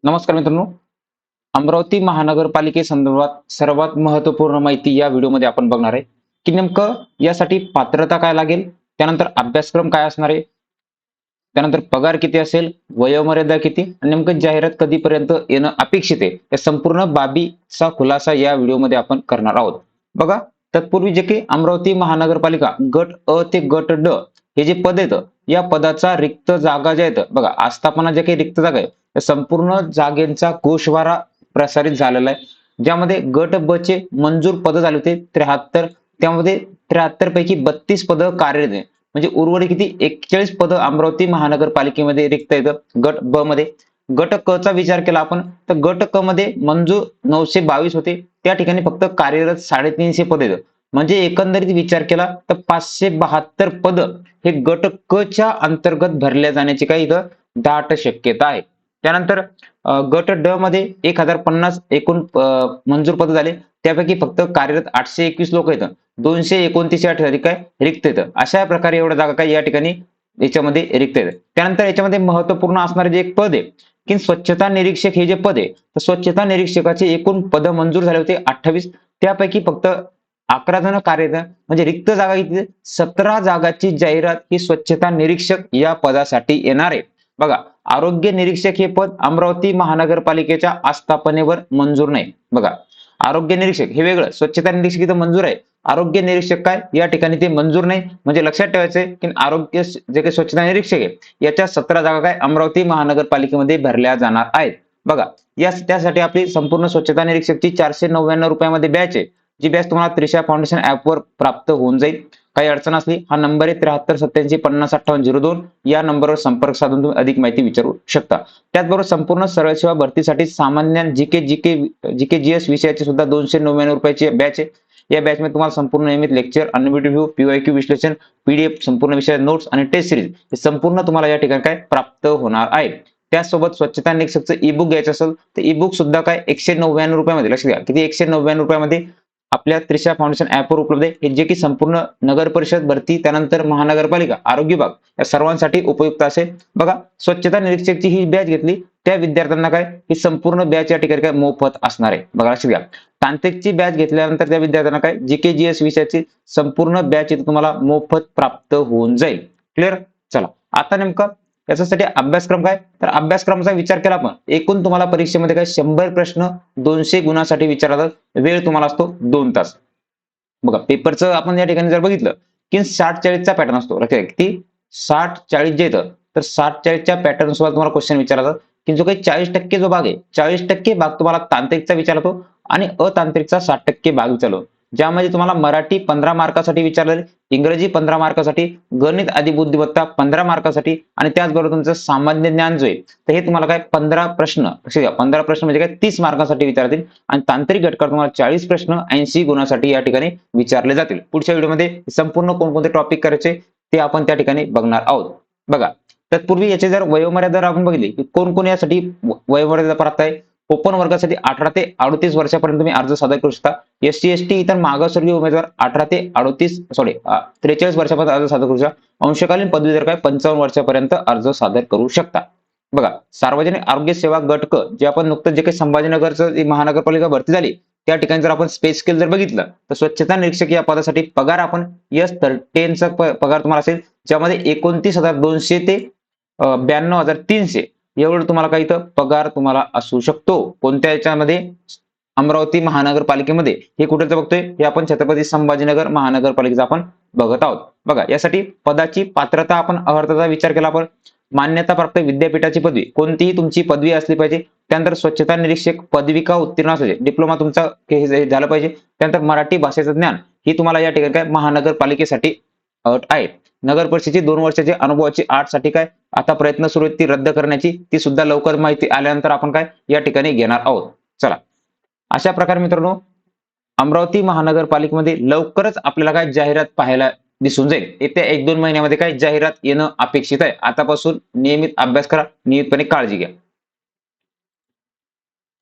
नमस्कार मित्रांनो. अमरावती महानगरपालिकेसंदर्भात सर्वात महत्त्वपूर्ण माहिती या व्हिडिओमध्ये आपण बघणार आहे, की नेमकं यासाठी पात्रता काय लागेल, त्यानंतर अभ्यासक्रम काय असणार आहे, त्यानंतर पगार किती असेल, वयोमर्यादा किती आणि नेमकं जाहिरात कधीपर्यंत येणं अपेक्षित आहे, या संपूर्ण बाबीचा खुलासा या व्हिडिओमध्ये आपण करणार आहोत. बघा, तत्पूर्वी जे काही अमरावती महानगरपालिका गट अ ते गट ड हे जे पद येतं, या पदाचा रिक्त जागा ज्या आहेत, बघा आस्थापना ज्या काही रिक्त जागा आहे, त्या संपूर्ण जागेचा गोषवारा प्रसारित झालेला आहे. ज्यामध्ये गट ब चे मंजूर पद झाले होते 73. त्यामध्ये 73 पैकी 32 पदं कार्यरत आहे. म्हणजे उर्वरित किती 41 पदं अमरावती महानगरपालिकेमध्ये रिक्त आहेत गट ब मध्ये. गट क चा विचार केला आपण तर गट क मध्ये मंजूर 922 होते. त्या ठिकाणी फक्त कार्यरत 350 पद आहेत. म्हणजे एकंदरीत विचार केला तर 572 पद हे गट क च्या अंतर्गत भरल्या जाण्याची काही इथं दाट शक्यता आहे. त्यानंतर गट ड मध्ये 1050 एकूण मंजूर पद झाले. त्यापैकी फक्त कार्यरत 821 लोक आहेत. 229 या ठिकाणी काय रिक्त आहेत. अशा प्रकारे एवढ्या जागा काय या ठिकाणी याच्यामध्ये रिक्त आहेत. त्यानंतर याच्यामध्ये महत्त्वपूर्ण असणारे जे एक पद आहे, की स्वच्छता निरीक्षक हे जे पद आहे, तर स्वच्छता निरीक्षकाचे एकूण पद मंजूर झाले होते 28. त्यापैकी फक्त 11 जण कार्यरत म्हणजे रिक्त जागा किती 17 जागाची जाहिरात ही स्वच्छता निरीक्षक या पदासाठी येणार आहे. बघा, आरोग्य निरीक्षक हे पद अमरावती महानगरपालिकेच्या आस्थापनेवर मंजूर नाही. बघा, आरोग्य निरीक्षक हे वेगळं, स्वच्छता निरीक्षक इथं मंजूर आहे. आरोग्य निरीक्षक काय या ठिकाणी ते मंजूर नाही. म्हणजे लक्षात ठेवायचं आहे की आरोग्य जे काही स्वच्छता निरीक्षक आहे याच्या 17 जागा काय अमरावती महानगरपालिकेमध्ये भरल्या जाणार आहेत. बघा, त्यासाठी आपली संपूर्ण स्वच्छता निरीक्षकची 499 रुपयामध्ये बॅच आहे. जी बॅच तुम्हाला त्रिशा फाउंडेशन ऍपवर प्राप्त होऊन जाईल. काही अडचण असली हा नंबर आहे 7387505802 या नंबरवर संपर्क साधून तुम्ही अधिक माहिती विचारू शकता. त्याचबरोबर संपूर्ण सरळ सेवा भरतीसाठी सामान्य जीके जीएस विषयाची सुद्धा 299 रुपयाची बॅच आहे. या बॅचमध्ये तुम्हाला संपूर्ण नियमित लेक्चर, अनलिमिटेड व्ह्यू, पीवायक्यू विश्लेषण, पीडीएफ, संपूर्ण विषय नोट्स आणि टेस्ट सिरीज हे संपूर्ण तुम्हाला या ठिकाणी काय प्राप्त होणार आहे. त्याचसोबत स्वच्छता निरीक्षकचं ई बुक घ्यायचं असेल तर ई बुक सुद्धा काय 199 रुपयामध्ये, लक्षात घ्या किती 199 रुपयामध्ये आपल्या त्रिशा फाउंडेशन ऍपवर उपलब्ध आहे. हे जे की संपूर्ण नगर परिषद भरती, त्यानंतर महानगरपालिका, आरोग्य विभाग या सर्वांसाठी उपयुक्त असेल. बघा, स्वच्छता निरीक्षकची ही बॅच घेतली त्या विद्यार्थ्यांना काय ही संपूर्ण बॅच या ठिकाणी काय मोफत असणार आहे. बघा, लक्षात घ्या. तांत्रिकची बॅच घेतल्यानंतर त्या विद्यार्थ्यांना काय जीके-जीएस विषयाची संपूर्ण बॅच इथे तुम्हाला मोफत प्राप्त होऊन जाईल. क्लिअर? चला, आता नेमकं याच्यासाठी अभ्यासक्रम काय, तर अभ्यासक्रमाचा विचार केला आपण एकूण तुम्हाला परीक्षेमध्ये काय 100 प्रश्न 200 गुणासाठी विचारतात. वेळ तुम्हाला असतो 2 तास. बघा, पेपरचं आपण या ठिकाणी जर बघितलं की 60-40 चा पॅटर्न असतो. लक्षात घ्या किती 60-40 जे येतं तर 60-40 च्या पॅटर्न सोबत तुम्हाला क्वेश्चन विचारतात. की जो काही 40% जो भाग आहे 40% भाग तुम्हाला तांत्रिकचा विचारतो आणि अतांत्रिकचा 60% भाग विचारतो. ज्यामध्ये तुम्हाला मराठी 15 मार्कासाठी विचारलेले, इंग्रजी 15 मार्कासाठी, गणित आणि बुद्धिमत्ता 15 मार्कासाठी आणि त्याचबरोबर तुमचं सामान्य ज्ञान जो आहे तर हे तुम्हाला काय 15 प्रश्न, लक्षात घ्या 15 प्रश्न म्हणजे काय 30 मार्कासाठी विचारतील आणि तांत्रिक घटकावर तुम्हाला 40 प्रश्न 80 गुणासाठी या ठिकाणी विचारले जातील. पुढच्या व्हिडिओमध्ये संपूर्ण कोणकोणते टॉपिक करायचे ते आपण त्या ठिकाणी बघणार आहोत. बघा, तत्पूर्वी याचे जर वयोमर्यादा आपण बघितली की कोण कोण यासाठी वयोमर्यादा प्राप्त आहे. ओपन वर्गासाठी 18 ते 38 वर्षापर्यंत तुम्ही अर्ज सादर करू शकता. एसटी एसटी इतर मागासवर्गीय उमेदवार 18 ते 43 वर्षापर्यंत अर्ज सादर करू शकता. अंशकालीन पदवीधर काय 55 वर्षापर्यंत अर्ज सादर करू शकता. बघा, सार्वजनिक आरोग्य सेवा गट क जे आपण नुकतंच जे काही संभाजीनगरचं महानगरपालिका भरती झाली त्या ठिकाणी जर आपण स्पेस स्केल जर बघितलं तर स्वच्छता निरीक्षक या पदासाठी पगार आपण S10 चा पगार तुम्हाला असेल. ज्यामध्ये 29,200 ते 92,300 एवढं तुम्हाला काही इथं पगार तुम्हाला असू शकतो. कोणत्या याच्यामध्ये अमरावती महानगरपालिकेमध्ये. हे कुठेच बघतोय हे आपण छत्रपती संभाजीनगर महानगरपालिकेचा आपण बघत आहोत. बघा, यासाठी पदाची पात्रता आपण अर्हतेचा विचार केला आपण. मान्यताप्राप्त विद्यापीठाची पदवी, कोणतीही तुमची पदवी असली पाहिजे. त्यानंतर स्वच्छता निरीक्षक पदविका उत्तीर्ण असू दे, डिप्लोमा तुमचा हे झालं पाहिजे. त्यानंतर मराठी भाषेचं ज्ञान ही तुम्हाला या ठिकाणी काय महानगरपालिकेसाठी अट आहे. नगर परिषदेची 2 वर्षाची अनुभवाची अट साठी काय आता प्रयत्न सुरू आहेत ती रद्द करण्याची, ती सुद्धा लवकर माहिती आल्यानंतर आपण काय या ठिकाणी घेणार आहोत. चला, अशा प्रकारे मित्रांनो अमरावती महानगरपालिकेमध्ये लवकरच आपल्याला काय जाहिरात पाहायला दिसून जाईल. येत्या 1-2 महिन्यामध्ये काय जाहिरात येणं अपेक्षित आहे. आतापासून नियमित अभ्यास करा, नियमितपणे काळजी घ्या.